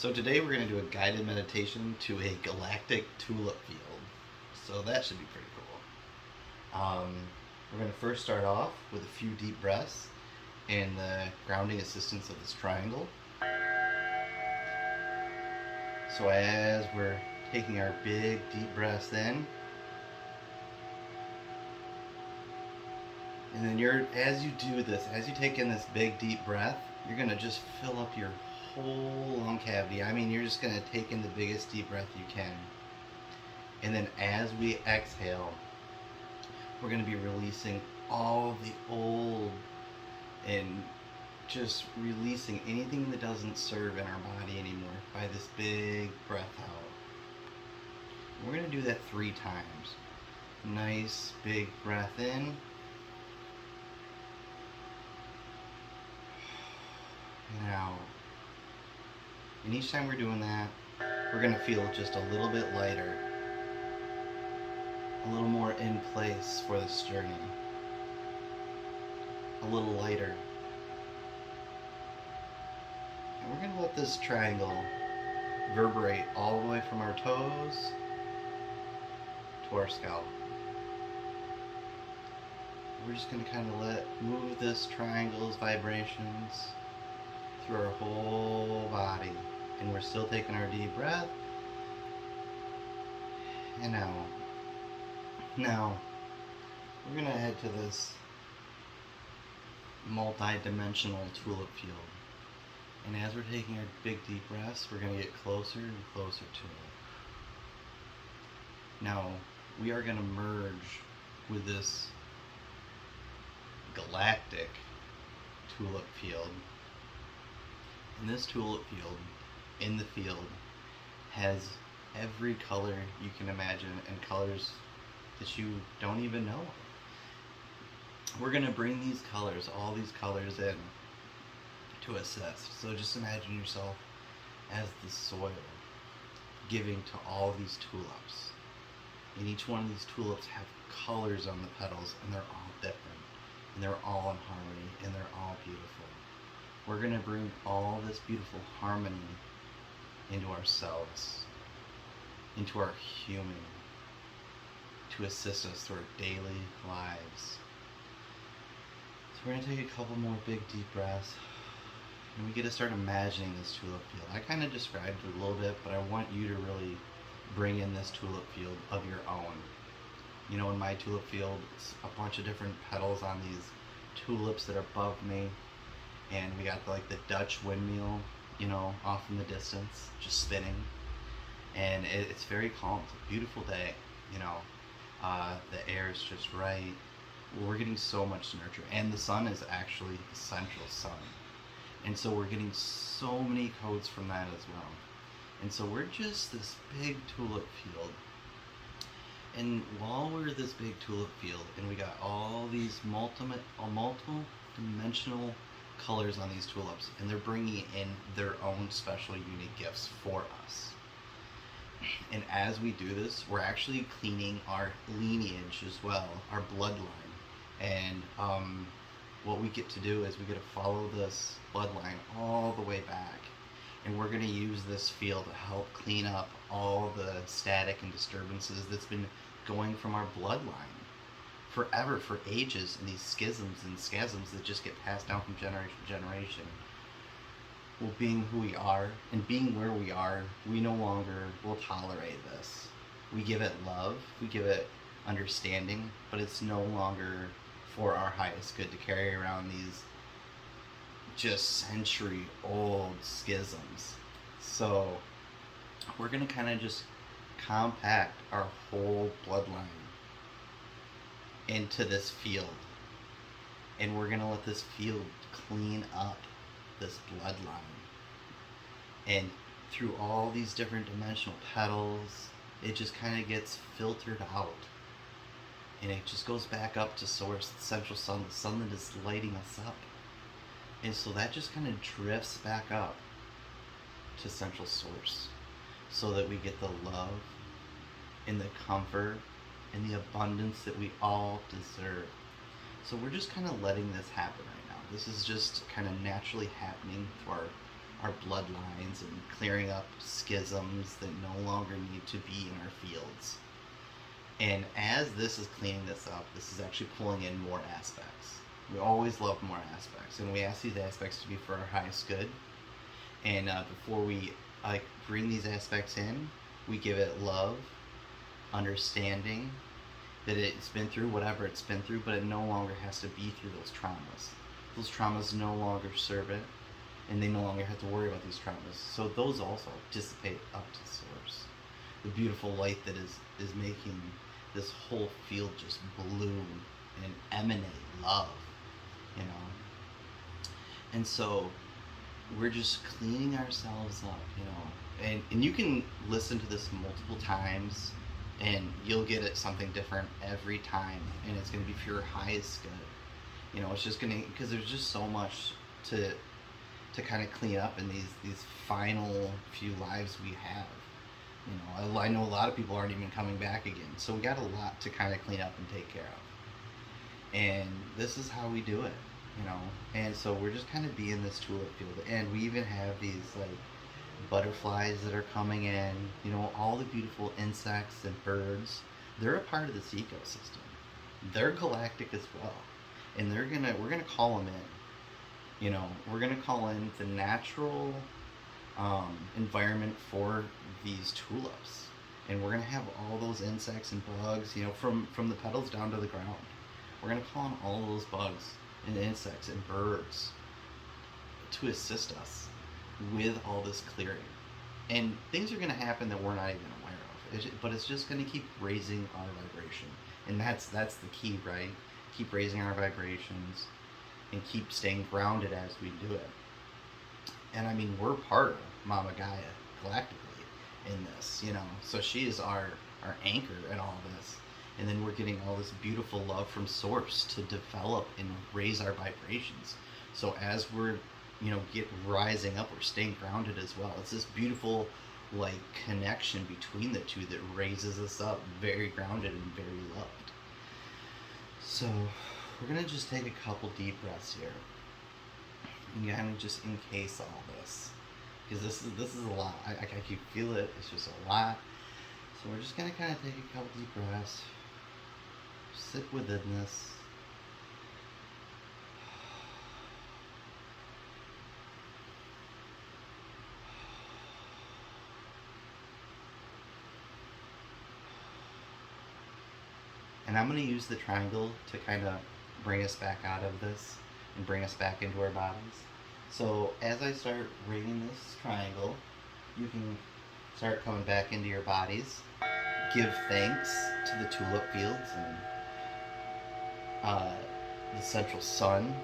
So today we're going to do a guided meditation to a galactic tulip field. So that should be pretty cool. We're going to first start off with a few deep breaths and the grounding assistance of this triangle. So as we're taking our big deep breaths in, and then as you do this, as you take in this big deep breath, you're going to just fill up your whole lung cavity. I mean, you're just going to take in the biggest deep breath you can. And then as we exhale, we're going to be releasing all the old and just releasing anything that doesn't serve in our body anymore by this big breath out. We're going to do that 3 times. Nice big breath in. And out. And each time we're doing that, we're going to feel just a little bit lighter, a little more in place for this journey, a little lighter. And we're going to let this triangle reverberate all the way from our toes to our scalp. We're just going to kind of move this triangle's vibrations through our whole body. And we're still taking our deep breath. And out. Now, we're going to head to this multi-dimensional tulip field. And as we're taking our big deep breaths, we're going to get closer and closer to it. Now, we are going to merge with this galactic tulip field. And this tulip field, in the field, has every color you can imagine and colors that you don't even know. We're going to bring these colors, all these colors in to assist. So just imagine yourself as the soil giving to all these tulips. And each one of these tulips have colors on the petals, and they're all different, and they're all in harmony, and they're all beautiful. We're going to bring all this beautiful harmony into ourselves, into our human, to assist us through our daily lives. So we're going to take a couple more big deep breaths, and we get to start imagining this tulip field. I kind of described it a little bit, but I want you to really bring in this tulip field of your own. You know, in my tulip field, it's a bunch of different petals on these tulips that are above me. And we got like the Dutch windmill, you know, off in the distance, just spinning. And it's very calm. It's a beautiful day, you know. The air is just right. We're getting so much nurture. And the sun is actually the central sun. And so we're getting so many codes from that as well. And so we're just this big tulip field. And while we're this big tulip field, and we got all these multiple dimensional colors on these tulips, and they're bringing in their own special unique gifts for us. And as we do this, we're actually cleaning our lineage as well, our bloodline. And what we get to do is we get to follow this bloodline all the way back, and we're going to use this field to help clean up all the static and disturbances that's been going from our bloodline forever, for ages, and these schisms and scasms that just get passed down from generation to generation. Well, being who we are and being where we are, we no longer will tolerate this. We give it love, we give it understanding, but it's no longer for our highest good to carry around these just century-old schisms. So we're going to kind of just compact our whole bloodline into this field, and we're going to let this field clean up this bloodline. And through all these different dimensional petals, it just kind of gets filtered out, and it just goes back up to source, the central sun, the sun that is lighting us up. And so that just kind of drifts back up to central source, so that we get the love and the comfort and the abundance that we all deserve. So we're just kind of letting this happen right now. This is just kind of naturally happening through our our bloodlines and clearing up schisms that no longer need to be in our fields. And as this is cleaning this up, this is actually pulling in more aspects. We always love more aspects, and we ask these aspects to be for our highest good. And before we bring these aspects in, we give it love, understanding that it's been through whatever it's been through, but it no longer has to be through those traumas. Those traumas no longer serve it, and they no longer have to worry about these traumas. So those also dissipate up to source. The beautiful light that is making this whole field just bloom and emanate love, you know. And so we're just cleaning ourselves up, you know. And you can listen to this multiple times, and you'll get it something different every time, and it's going to be for your highest good. You know, it's just going to, because there's just so much to kind of clean up in these final few lives we have. You know, I know a lot of people aren't even coming back again, so we got a lot to kind of clean up and take care of. And this is how we do it, you know. And so we're just kind of being this tulip field, and we even have these like butterflies that are coming in, you know, all the beautiful insects and birds. They're a part of this ecosystem. They're galactic as well, and we're gonna call them in. You know, we're gonna call in the natural environment for these tulips, and we're gonna have all those insects and bugs, you know, from the petals down to the ground. We're gonna call in all those bugs and insects and birds to assist us with all this clearing. And things are gonna happen that we're not even aware of, but it's just gonna keep raising our vibration, and that's the key, right? Keep raising our vibrations and keep staying grounded as we do it. And I mean, we're part of Mama Gaia galactically in this, you know. So she is our anchor in all this. And then we're getting all this beautiful love from Source to develop and raise our vibrations. So as we're, you know, rising up, we're staying grounded as well. It's this beautiful like connection between the two that raises us up, very grounded and very loved. So we're gonna just take a couple deep breaths here, and kind of just encase all this, because this is a lot. I can feel it. It's just a lot. So we're just gonna kind of take a couple deep breaths, sit within this. And I'm going to use the triangle to kind of bring us back out of this and bring us back into our bodies. So as I start ringing this triangle, you can start coming back into your bodies. Give thanks to the tulip fields and the central sun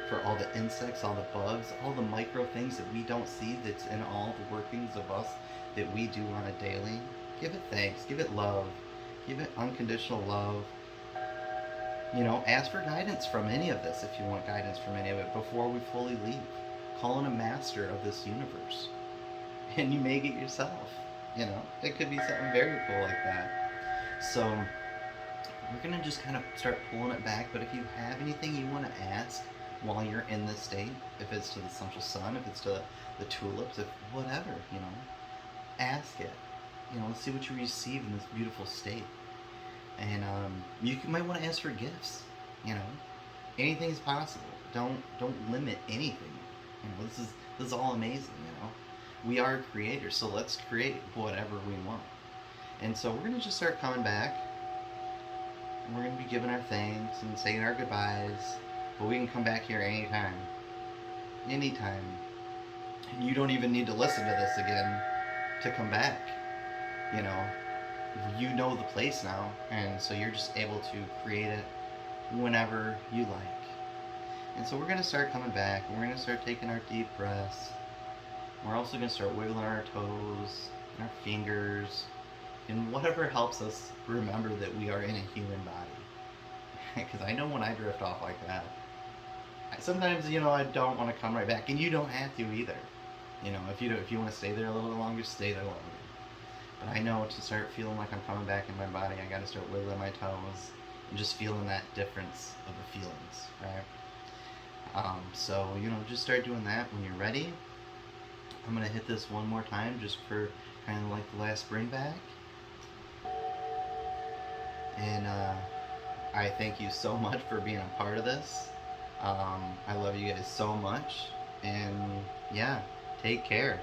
for all the insects, all the bugs, all the micro things that we don't see that's in all the workings of us that we do on a daily. Give it thanks, give it love. Give it unconditional love. You know, ask for guidance from any of this if you want guidance from any of it before we fully leave. Call in a master of this universe. And you make it yourself. You know, it could be something very cool like that. So, we're going to just kind of start pulling it back. But if you have anything you want to ask while you're in this state, if it's to the central sun, if it's to the tulips, if whatever, you know, ask it. You know, let's see what you receive in this beautiful state. And you might want to ask for gifts. You know, anything is possible. Don't limit anything. You know, this is all amazing. You know, we are creators, so let's create whatever we want. And so we're gonna just start coming back. And we're gonna be giving our thanks and saying our goodbyes. But we can come back here anytime. Anytime. And you don't even need to listen to this again to come back. You know the place now, and so you're just able to create it whenever you like. And so we're going to start coming back, and we're going to start taking our deep breaths. We're also going to start wiggling our toes and our fingers and whatever helps us remember that we are in a human body. Because I know when I drift off like that, sometimes, you know, I don't want to come right back, and you don't have to either. You know, if you want to stay there a little longer, stay there longer. But I know to start feeling like I'm coming back in my body, I gotta start wiggling my toes and just feeling that difference of the feelings, right? So, you know, just start doing that when you're ready. I'm gonna hit this one more time just for kind of like the last bring back. And I thank you so much for being a part of this. I love you guys so much. And yeah, take care.